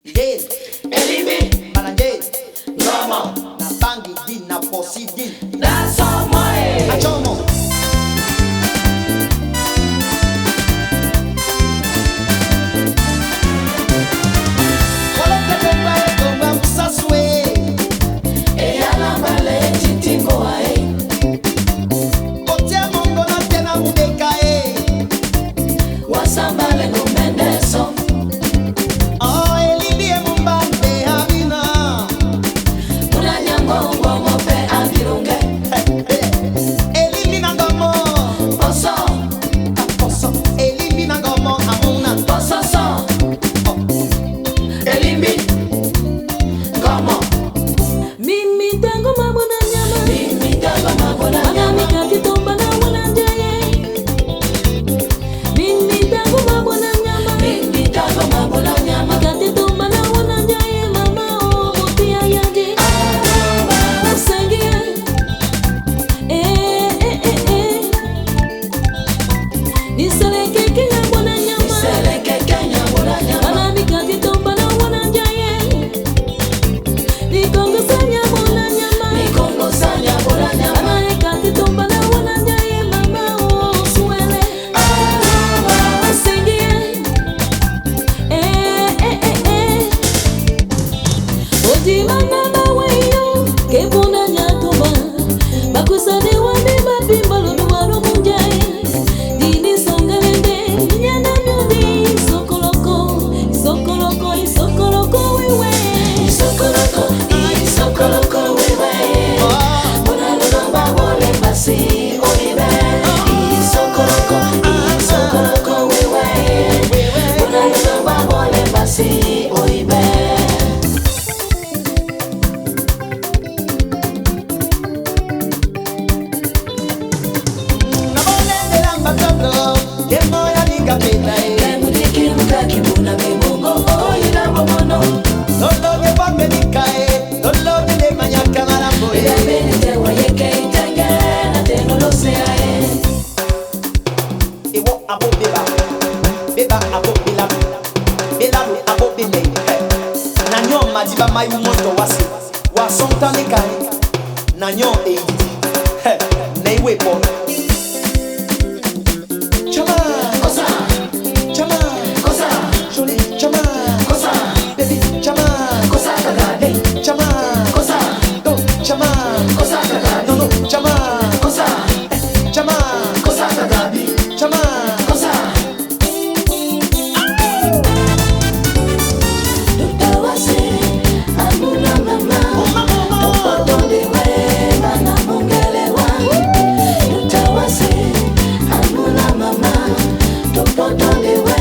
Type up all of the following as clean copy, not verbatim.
Jade, Elimi, Mana Jade, Ngoma, na bangi di na posi di. that's all my Achomo. Wala katomba etomba musaswe. Eyalambale chitingo ae Otia mongo na tena mudeka e. Wasambale numendeso Oh, elindie mumbambe habina. Munanyango ngomo pe avirunge Elindi na gomo. Poso, Aposo. Elindi na gomo amuna. poso so Elimi, Ngoma Mimi tango mabona nyama Mimi dago mabona Magami nyama kati tomba na wana njaye Mimi tango mabona nyama Mimi dago mabona nyama Kati tomba na wana njaye mama o mutia yaje Usangia Niseleke kenya wana nyama Seleke Kenya mwana nyama Magami kati tomba na wana njaye Nikongo sanya wana nyama Mikongo sanya mwana nyama Anaye kati tomba na wana njaye mama o suele Usangia Ojima mama weyo Kepuna nyatoba Bakusade wande bapimbalo duwaro munjaye Dini songalende Nyana myodi Sokoloko Sokoloko Sokoloko wewe Isokoloko, isokoloko wewe Muna lulomba wole basi oibe Isokoloko, isokoloko wewe Muna lulomba wole basi oibe Na bonende la mbatoto. Kemo ya nikapita e. Kemudiki mukaki muna bebungo oila bomono Lolo de bombe nikae. Lolo de manyaka marambo e. Ilambeni tewa yeke itenge na teno losea Ewo abo beba. Beba abo bilam. Bilam abo bile. Nanyo madiba mayu moto wasi. Wasonta nikae. Nanyo eidi. Na iwe po. Chama. Kosa, Chama. kosa, Jolie. Chama. kosa, Baby. Chama. kosa kagade Chama. Kosa, Go. Chama. kosa kagade No no. Chama. Kosa, Chama. kosa kagade Chama. Kosa Tutawase Amuna mama Topotonde we Bana mungelewa Tutawase Amuna mama Topotonde we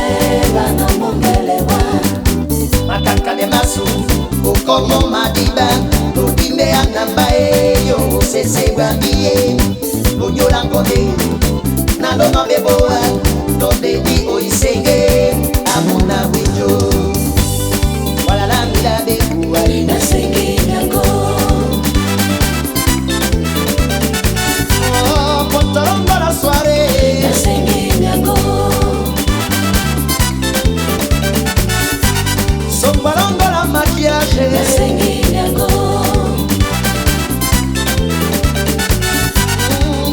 Bana mungelewa Makaka de masu. Okomo madiba. Odinde anamba e. Yo sese wambie. Onyola ngode. Nalono beboa. Donde di oisenge. Amuna wijo. Wala la mila bebu ali. Nasengi nyango Oh, Pontorongo la soirée. Nasengi nyango Sombarongo la maquillage. Nasengi nyango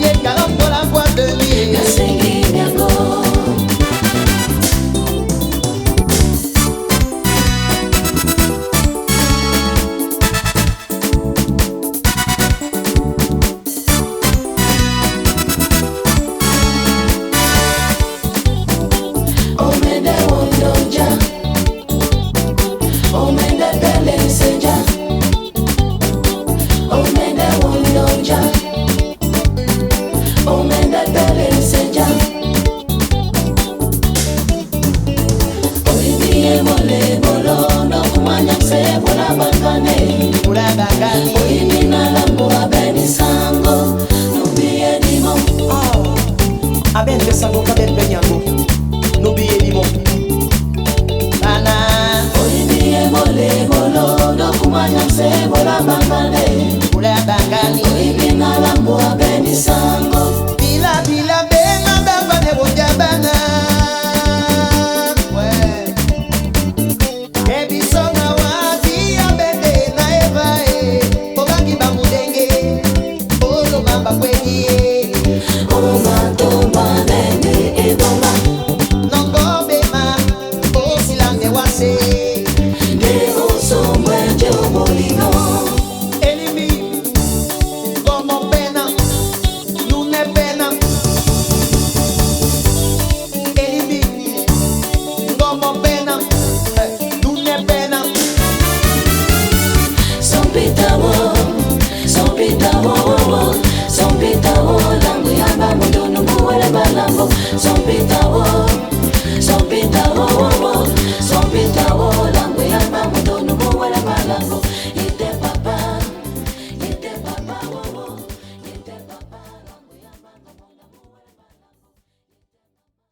Yekalongo la boîte de nuit. Nasengi nyango Omende wondonja Omende pele senja Omende wondonja Omende pele senja Oimie mole bolo no kumanya se bola bakane Ula bagani. Oimina lambo abeni sango Nubie dimo Oh, aben de sango kaben benyango. N'oubliez limon. Bana. Oimie mole bolo no kumanya se bola bakane